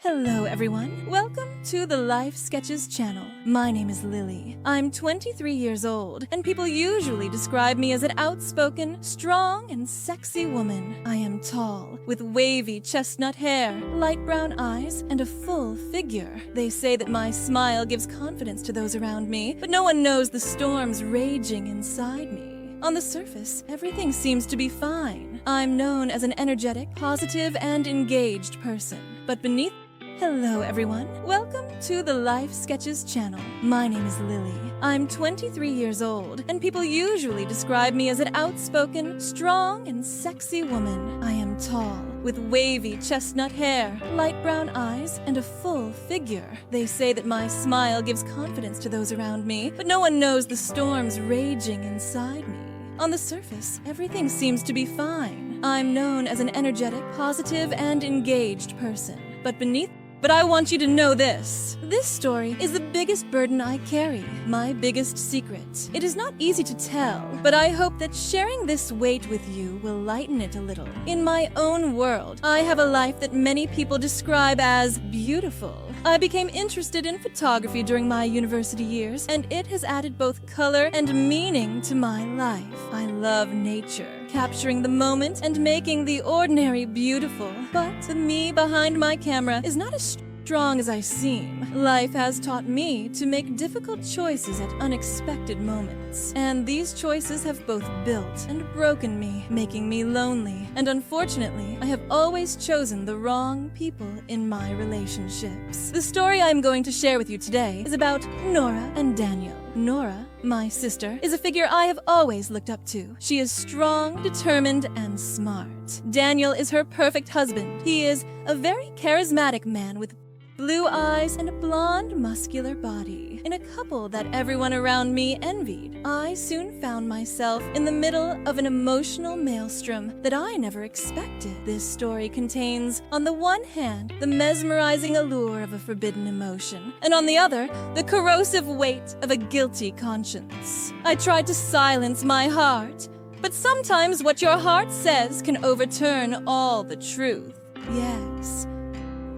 Hello everyone, welcome to the Life Sketches channel. My name is Lily. I'm 23 years old, and people usually describe me as an outspoken, strong, and sexy woman. I am tall, with wavy chestnut hair, light brown eyes, and a full figure. They say that my smile gives confidence to those around me, but no one knows the storms raging inside me. On the surface, everything seems to be fine. I'm known as an energetic, positive, and engaged person. But beneath... Hello everyone, welcome to the Life Sketches channel. My name is Lily. I'm 23 years old, and people usually describe me as an outspoken, strong, and sexy woman. I am tall, with wavy chestnut hair, light brown eyes, and a full figure. They say that my smile gives confidence to those around me, but no one knows the storms raging inside me. On the surface, everything seems to be fine. I'm known as an energetic, positive, and engaged person. But I want you to know this. This story is the biggest burden I carry, my biggest secret. It is not easy to tell, but I hope that sharing this weight with you will lighten it a little. In my own world, I have a life that many people describe as beautiful. I became interested in photography during my university years, and it has added both color and meaning to my life. I love nature, capturing the moment and making the ordinary beautiful. But the me behind my camera is not as strong as I seem. Life has taught me to make difficult choices at unexpected moments. And these choices have both built and broken me, making me lonely. And unfortunately, I have always chosen the wrong people in my relationships. The story I'm going to share with you today is about Nora and Daniel. Nora, my sister, is a figure I have always looked up to. She is strong, determined, and smart. Daniel is her perfect husband. He is a very charismatic man with blue eyes and a blonde, muscular body. In a couple that everyone around me envied, I soon found myself in the middle of an emotional maelstrom that I never expected. This story contains, on the one hand, the mesmerizing allure of a forbidden emotion, and on the other, the corrosive weight of a guilty conscience. I tried to silence my heart, but sometimes what your heart says can overturn all the truth. Yes.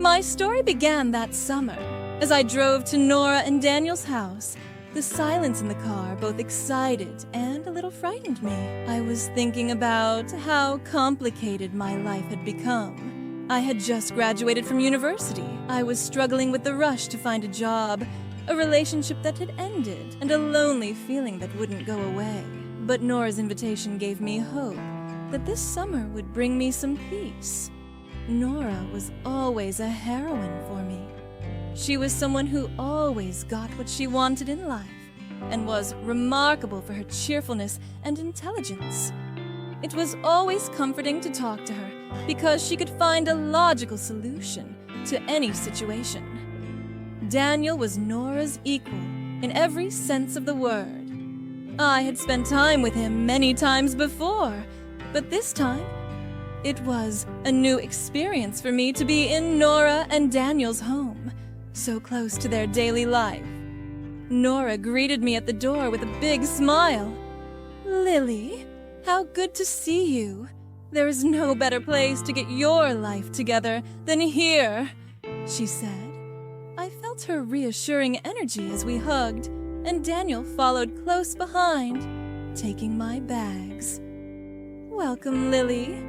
My story began that summer, as I drove to Nora and Daniel's house. The silence in the car both excited and a little frightened me. I was thinking about how complicated my life had become. I had just graduated from university. I was struggling with the rush to find a job, a relationship that had ended, and a lonely feeling that wouldn't go away. But Nora's invitation gave me hope that this summer would bring me some peace. Nora was always a heroine for me. She was someone who always got what she wanted in life and was remarkable for her cheerfulness and intelligence. It was always comforting to talk to her because she could find a logical solution to any situation. Daniel was Nora's equal in every sense of the word. I had spent time with him many times before, but this time, it was a new experience for me to be in Nora and Daniel's home, so close to their daily life. Nora greeted me at the door with a big smile. "Lily, how good to see you. There is no better place to get your life together than here," she said. I felt her reassuring energy as we hugged, and Daniel followed close behind, taking my bags. "Welcome, Lily.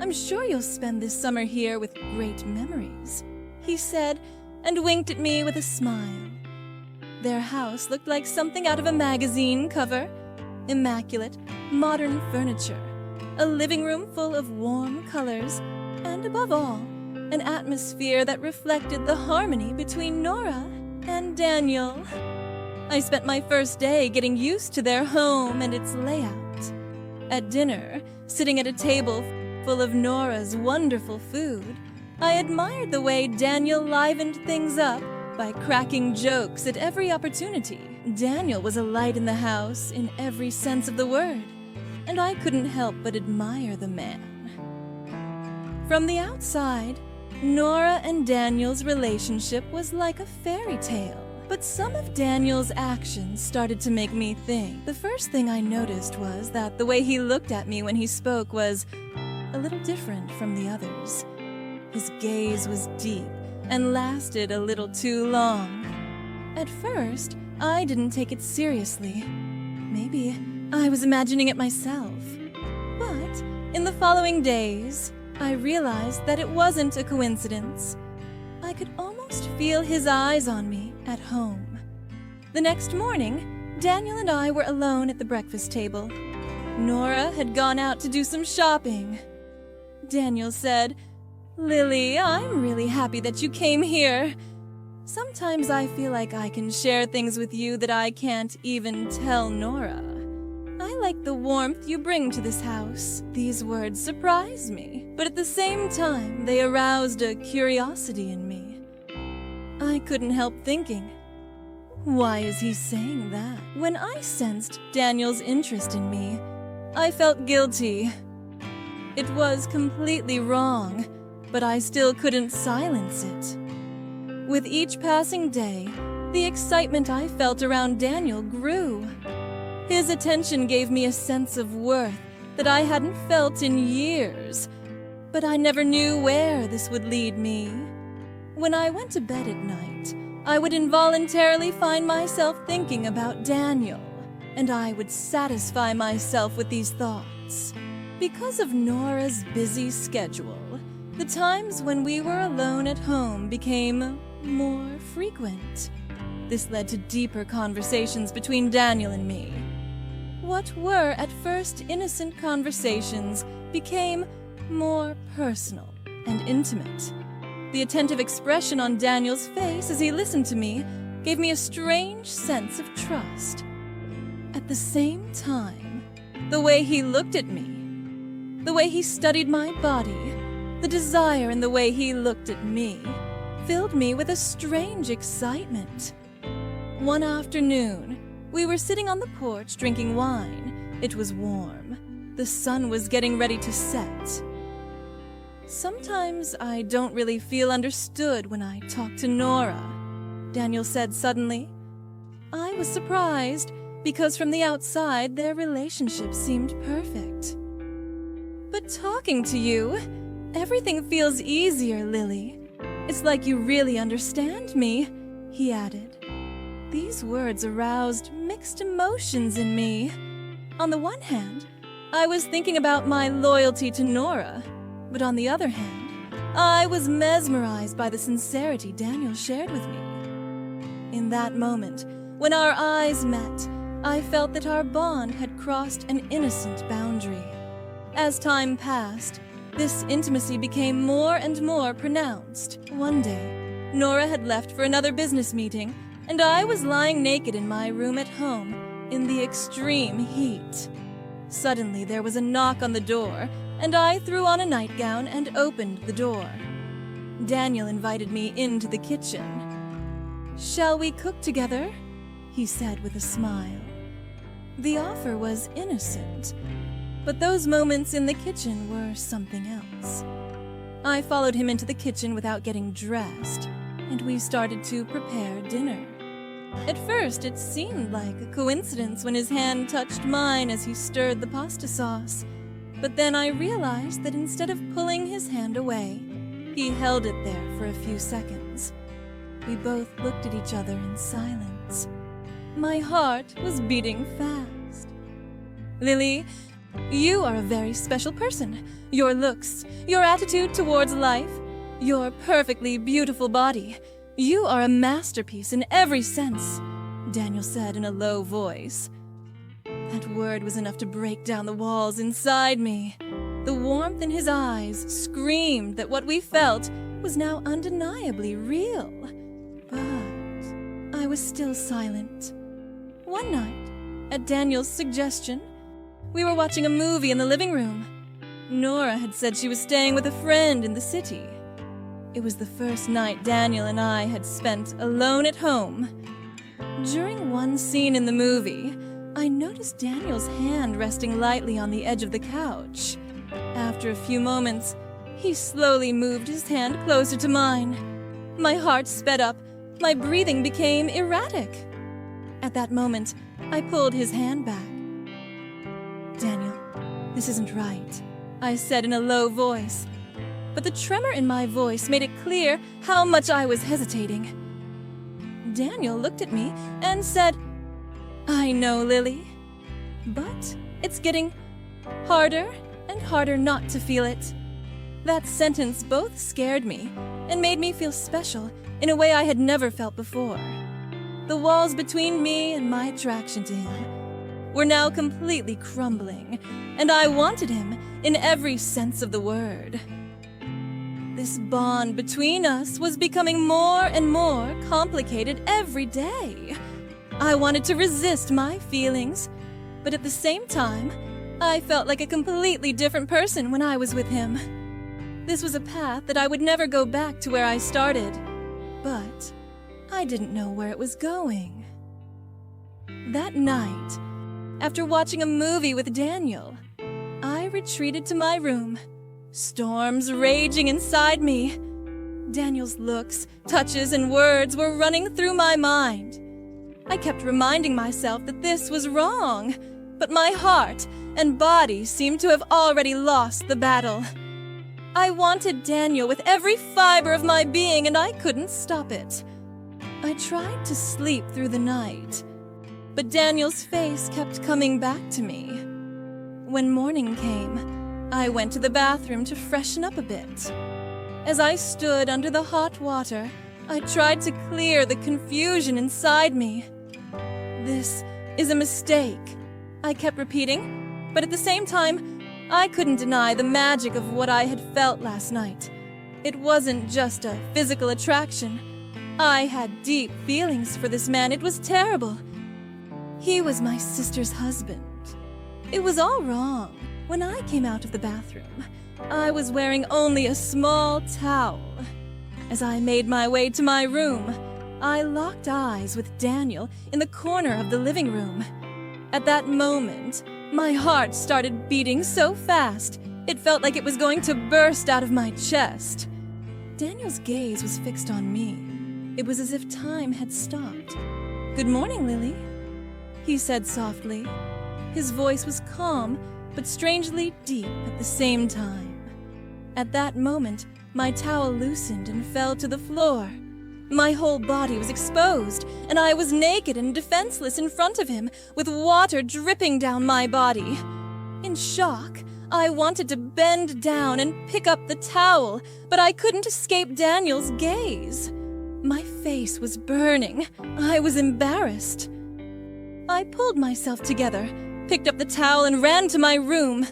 I'm sure you'll spend this summer here with great memories," he said, and winked at me with a smile. Their house looked like something out of a magazine cover. Immaculate, modern furniture, a living room full of warm colors, and above all, an atmosphere that reflected the harmony between Nora and Daniel. I spent my first day getting used to their home and its layout. At dinner, sitting at a table full of Nora's wonderful food, I admired the way Daniel livened things up by cracking jokes at every opportunity. Daniel was a light in the house in every sense of the word, and I couldn't help but admire the man. From the outside, Nora and Daniel's relationship was like a fairy tale. But some of Daniel's actions started to make me think. The first thing I noticed was that the way he looked at me when he spoke was a little different from the others. His gaze was deep and lasted a little too long. At first, I didn't take it seriously. Maybe I was imagining it myself. But in the following days, I realized that it wasn't a coincidence. I could almost feel his eyes on me at home. The next morning, Daniel and I were alone at the breakfast table. Nora had gone out to do some shopping. Daniel said, "Lily, I'm really happy that you came here. Sometimes I feel like I can share things with you that I can't even tell Nora. I like the warmth you bring to this house." These words surprised me, but at the same time, they aroused a curiosity in me. I couldn't help thinking, why is he saying that? When I sensed Daniel's interest in me, I felt guilty. It was completely wrong, but I still couldn't silence it. With each passing day, the excitement I felt around Daniel grew. His attention gave me a sense of worth that I hadn't felt in years, but I never knew where this would lead me. When I went to bed at night, I would involuntarily find myself thinking about Daniel, and I would satisfy myself with these thoughts. Because of Nora's busy schedule, the times when we were alone at home became more frequent. This led to deeper conversations between Daniel and me. What were at first innocent conversations became more personal and intimate. The attentive expression on Daniel's face as he listened to me gave me a strange sense of trust. At the same time, the way he looked at me, the way he studied my body, the desire in the way he looked at me, filled me with a strange excitement. One afternoon, we were sitting on the porch drinking wine. It was warm. The sun was getting ready to set. "Sometimes I don't really feel understood when I talk to Nora," Daniel said suddenly. I was surprised because from the outside their relationship seemed perfect. "But talking to you, everything feels easier, Lily. It's like you really understand me," he added. These words aroused mixed emotions in me. On the one hand, I was thinking about my loyalty to Nora, but on the other hand, I was mesmerized by the sincerity Daniel shared with me. In that moment, when our eyes met, I felt that our bond had crossed an innocent boundary. As time passed, this intimacy became more and more pronounced. One day, Nora had left for another business meeting, and I was lying naked in my room at home in the extreme heat. Suddenly, there was a knock on the door, and I threw on a nightgown and opened the door. Daniel invited me into the kitchen. "Shall we cook together?" he said with a smile. The offer was innocent, but those moments in the kitchen were something else. I followed him into the kitchen without getting dressed, and we started to prepare dinner. At first, it seemed like a coincidence when his hand touched mine as he stirred the pasta sauce, but then I realized that instead of pulling his hand away, he held it there for a few seconds. We both looked at each other in silence. My heart was beating fast. "Lily, you are a very special person. Your looks, your attitude towards life, your perfectly beautiful body. You are a masterpiece in every sense," Daniel said in a low voice. That word was enough to break down the walls inside me. The warmth in his eyes screamed that what we felt was now undeniably real. But I was still silent. One night, at Daniel's suggestion, we were watching a movie in the living room. Nora had said she was staying with a friend in the city. It was the first night Daniel and I had spent alone at home. During one scene in the movie, I noticed Daniel's hand resting lightly on the edge of the couch. After a few moments, he slowly moved his hand closer to mine. My heart sped up. My breathing became erratic. At that moment, I pulled his hand back. "Daniel, this isn't right," I said in a low voice. but the tremor in my voice made it clear how much I was hesitating. Daniel looked at me and said, "I know, Lily, but it's getting harder and harder not to feel it." That sentence both scared me and made me feel special in a way I had never felt before. The walls between me and my attraction to him were now completely crumbling, and I wanted him in every sense of the word. This bond between us was becoming more and more complicated every day. I wanted to resist my feelings, but at the same time, I felt like a completely different person when I was with him. This was a path that I would never go back to where I started, but I didn't know where it was going. That night, after watching a movie with Daniel, I retreated to my room, storms raging inside me. Daniel's looks, touches, and words were running through my mind. I kept reminding myself that this was wrong, but my heart and body seemed to have already lost the battle. I wanted Daniel with every fiber of my being, and I couldn't stop it. I tried to sleep through the night, but Daniel's face kept coming back to me. When morning came, I went to the bathroom to freshen up a bit. As I stood under the hot water, I tried to clear the confusion inside me. "This is a mistake," I kept repeating, but at the same time, I couldn't deny the magic of what I had felt last night. It wasn't just a physical attraction. I had deep feelings for this man. It was terrible. He was my sister's husband. It was all wrong. When I came out of the bathroom, I was wearing only a small towel. As I made my way to my room, I locked eyes with Daniel in the corner of the living room. At that moment, my heart started beating so fast, it felt like it was going to burst out of my chest. Daniel's gaze was fixed on me. It was as if time had stopped. "Good morning, Lily," he said softly. His voice was calm, but strangely deep at the same time. At that moment, my towel loosened and fell to the floor. My whole body was exposed, and I was naked and defenseless in front of him, with water dripping down my body. In shock, I wanted to bend down and pick up the towel, but I couldn't escape Daniel's gaze. My face was burning. I was embarrassed. I pulled myself together, picked up the towel, and ran to my room.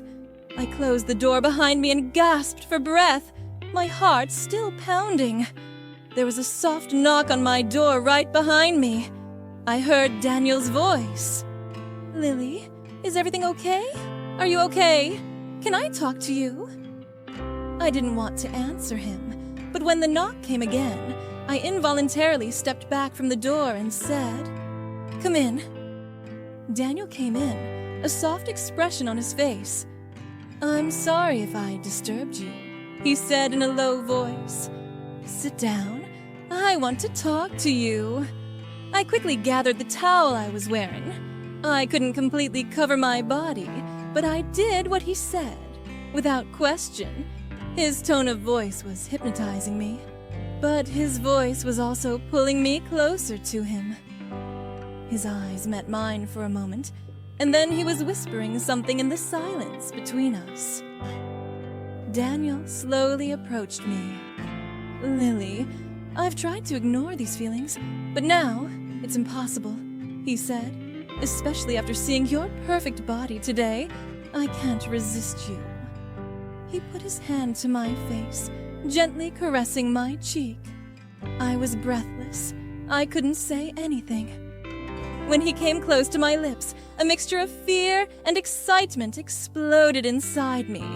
I closed the door behind me and gasped for breath, my heart still pounding. There was a soft knock on my door right behind me. I heard Daniel's voice. "Lily, is everything okay? Are you okay? Can I talk to you?" I didn't want to answer him, but when the knock came again, I involuntarily stepped back from the door and said, "Come in." Daniel came in, a soft expression on his face. "I'm sorry if I disturbed you," he said in a low voice. "Sit down. I want to talk to you." I quickly gathered the towel I was wearing. I couldn't completely cover my body, but I did what he said, without question. His tone of voice was hypnotizing me, but his voice was also pulling me closer to him. His eyes met mine for a moment, and then he was whispering something in the silence between us. Daniel slowly approached me. "Lily, I've tried to ignore these feelings, but now it's impossible," he said. "Especially after seeing your perfect body today, I can't resist you." He put his hand to my face, gently caressing my cheek. I was breathless. I couldn't say anything. When he came close to my lips, a mixture of fear and excitement exploded inside me.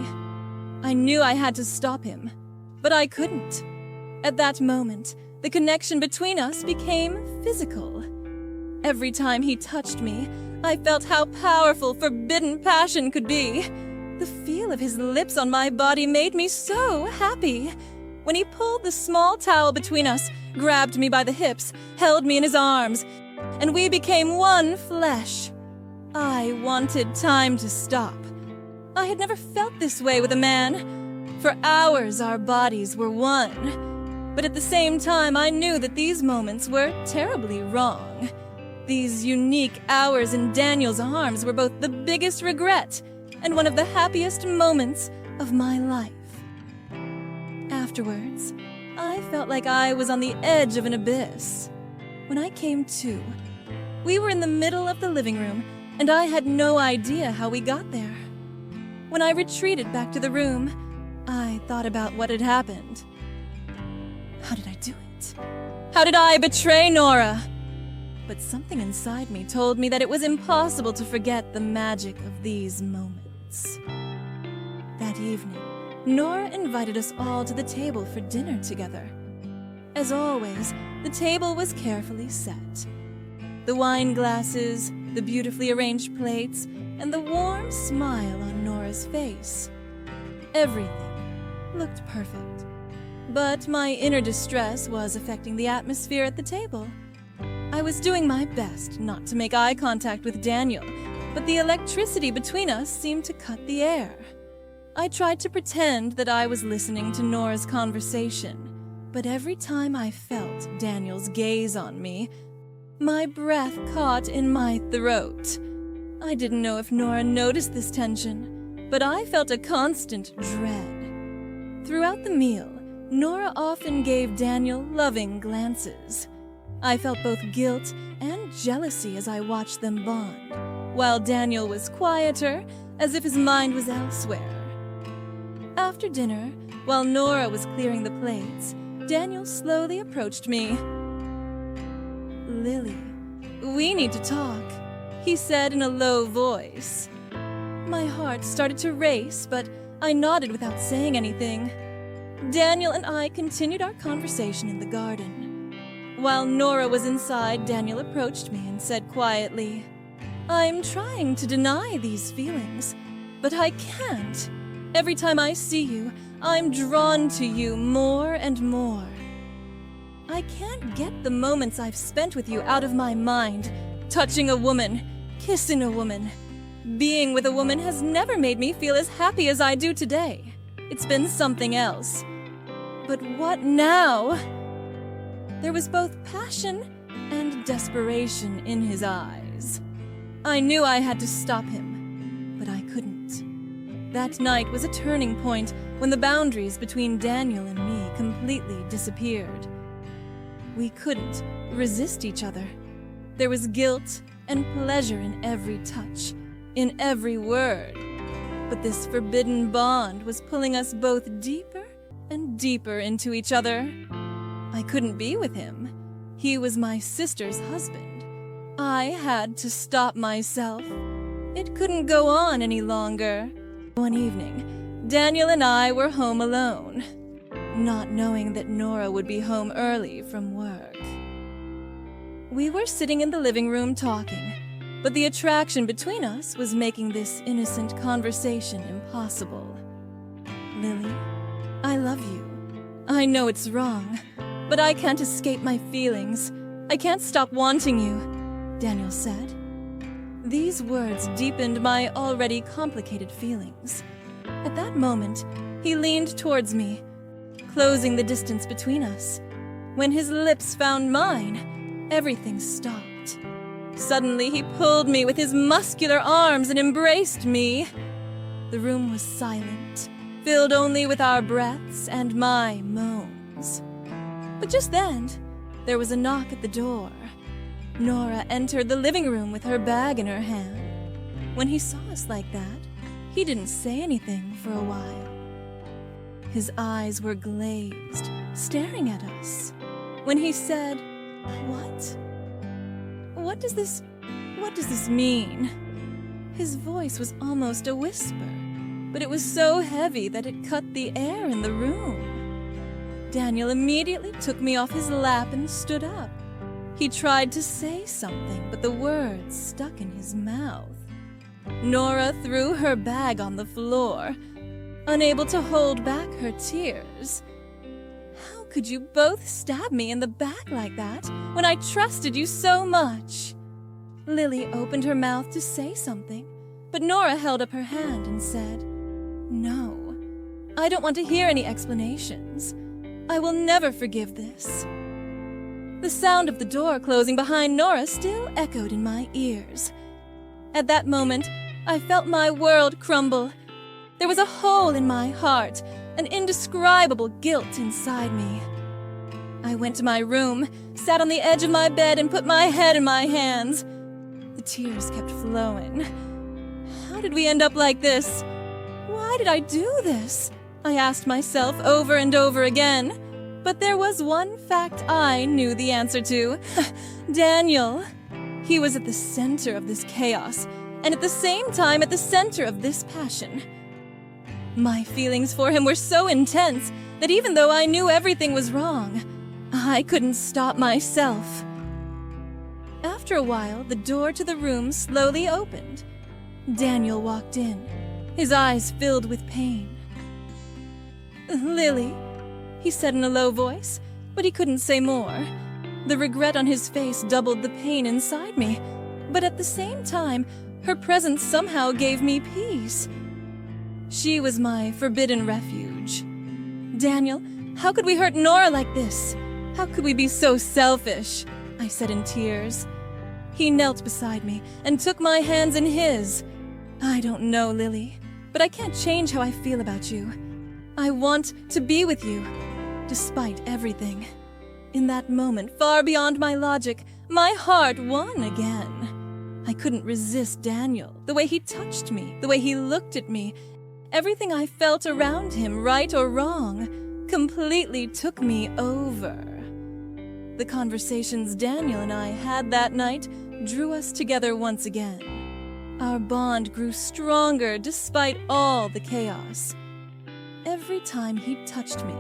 I knew I had to stop him, but I couldn't. At that moment, the connection between us became physical. Every time he touched me, I felt how powerful forbidden passion could be. The feel of his lips on my body made me so happy. When he pulled the small towel between us, grabbed me by the hips, held me in his arms, and we became one flesh. I wanted time to stop. I had never felt this way with a man. For hours our bodies were one. But at the same time, I knew that these moments were terribly wrong. These unique hours in Daniel's arms were both the biggest regret and one of the happiest moments of my life. Afterwards, I felt like I was on the edge of an abyss. When I came to, we were in the middle of the living room, and I had no idea how we got there. When I retreated back to the room, I thought about what had happened. How did I do it? How did I betray Nora? But something inside me told me that it was impossible to forget the magic of these moments. That evening, Nora invited us all to the table for dinner together. As always, the table was carefully set. The wine glasses, the beautifully arranged plates, and the warm smile on Nora's face. Everything looked perfect. But my inner distress was affecting the atmosphere at the table. I was doing my best not to make eye contact with Daniel, but the electricity between us seemed to cut the air. I tried to pretend that I was listening to Nora's conversation, but every time I felt Daniel's gaze on me, my breath caught in my throat. I didn't know if Nora noticed this tension, but I felt a constant dread. Throughout the meal, Nora often gave Daniel loving glances. I felt both guilt and jealousy as I watched them bond, while Daniel was quieter, as if his mind was elsewhere. After dinner, while Nora was clearing the plates, Daniel slowly approached me. "Lily, we need to talk," he said in a low voice. My heart started to race, but I nodded without saying anything. Daniel and I continued our conversation in the garden. While Nora was inside, Daniel approached me and said quietly, "I'm trying to deny these feelings, but I can't. Every time I see you, I'm drawn to you more and more. I can't get the moments I've spent with you out of my mind. Touching a woman, kissing a woman. Being with a woman has never made me feel as happy as I do today. It's been something else. But what now?" There was both passion and desperation in his eyes. I knew I had to stop him, but I couldn't. That night was a turning point when the boundaries between Daniel and me completely disappeared. We couldn't resist each other. There was guilt and pleasure in every touch, in every word. But this forbidden bond was pulling us both deeper and deeper into each other. I couldn't be with him. He was my sister's husband. I had to stop myself. It couldn't go on any longer. One evening, Daniel and I were home alone, not knowing that Nora would be home early from work. We were sitting in the living room talking, but the attraction between us was making this innocent conversation impossible. "Lily, I love you. I know it's wrong, but I can't escape my feelings. I can't stop wanting you," Daniel said. These words deepened my already complicated feelings. At that moment, he leaned towards me, closing the distance between us. When his lips found mine, everything stopped. Suddenly, he pulled me with his muscular arms and embraced me. The room was silent, filled only with our breaths and my moans. But just then, there was a knock at the door. Nora entered the living room with her bag in her hand. When he saw us like that, he didn't say anything for a while. His eyes were glazed, staring at us. When he said, "What? What does this mean?" His voice was almost a whisper, but it was so heavy that it cut the air in the room. Daniel immediately took me off his lap and stood up. He tried to say something, but the words stuck in his mouth. Nora threw her bag on the floor, unable to hold back her tears. "How could you both stab me in the back like that when I trusted you so much?" Lily opened her mouth to say something, but Nora held up her hand and said, "No, I don't want to hear any explanations. I will never forgive this. The sound of the door closing behind Nora still echoed in my ears. At that moment, I felt my world crumble. There was a hole in my heart, an indescribable guilt inside me. I went to my room, sat on the edge of my bed, and put my head in my hands. The tears kept flowing. How did we end up like this? Why did I do this? I asked myself over and over again. But there was one fact I knew the answer to. Daniel. He was at the center of this chaos, and at the same time at the center of this passion. My feelings for him were so intense that even though I knew everything was wrong, I couldn't stop myself. After a while, the door to the room slowly opened. Daniel walked in, his eyes filled with pain. "Lily," he said in a low voice, but he couldn't say more. The regret on his face doubled the pain inside me, but at the same time, her presence somehow gave me peace. She was my forbidden refuge. "Daniel, how could we hurt Nora like this? How could we be so selfish?" I said in tears. He knelt beside me and took my hands in his. "I don't know, Lily, but I can't change how I feel about you. I want to be with you, despite everything." In that moment, far beyond my logic, my heart won again. I couldn't resist Daniel, the way he touched me, the way he looked at me. Everything I felt around him, right or wrong, completely took me over. The conversations Daniel and I had that night drew us together once again. Our bond grew stronger despite all the chaos. Every time he touched me,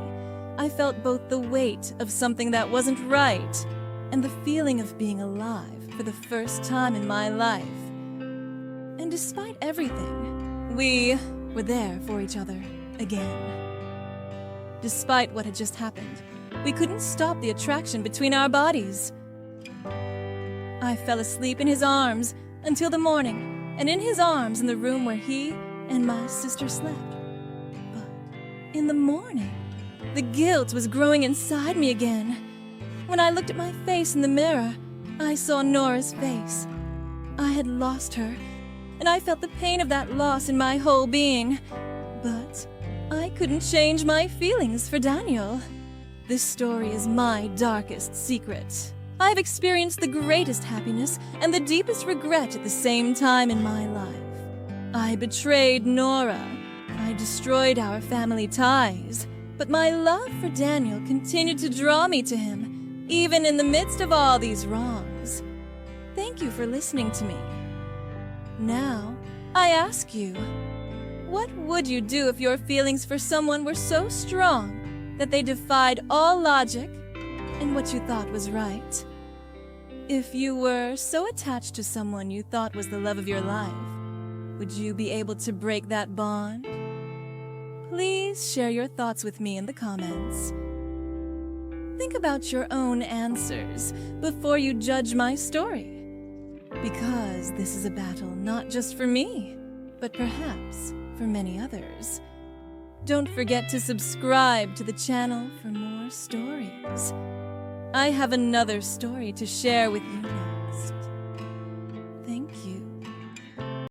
I felt both the weight of something that wasn't right and the feeling of being alive for the first time in my life. And despite everything, we were there for each other again. Despite what had just happened, we couldn't stop the attraction between our bodies. I fell asleep in his arms until the morning, and in his arms in the room where he and my sister slept. But in the morning, the guilt was growing inside me again. When I looked at my face in the mirror, I saw Nora's face. I had lost her, and I felt the pain of that loss in my whole being. But I couldn't change my feelings for Daniel. This story is my darkest secret. I've experienced the greatest happiness and the deepest regret at the same time in my life. I betrayed Nora. I destroyed our family ties. But my love for Daniel continued to draw me to him, even in the midst of all these wrongs. Thank you for listening to me. Now, I ask you, what would you do if your feelings for someone were so strong that they defied all logic and what you thought was right? If you were so attached to someone you thought was the love of your life, would you be able to break that bond? Please share your thoughts with me in the comments. Think about your own answers before you judge my story. Because this is a battle not just for me, but perhaps for many others. Don't forget to subscribe to the channel for more stories. I have another story to share with you next.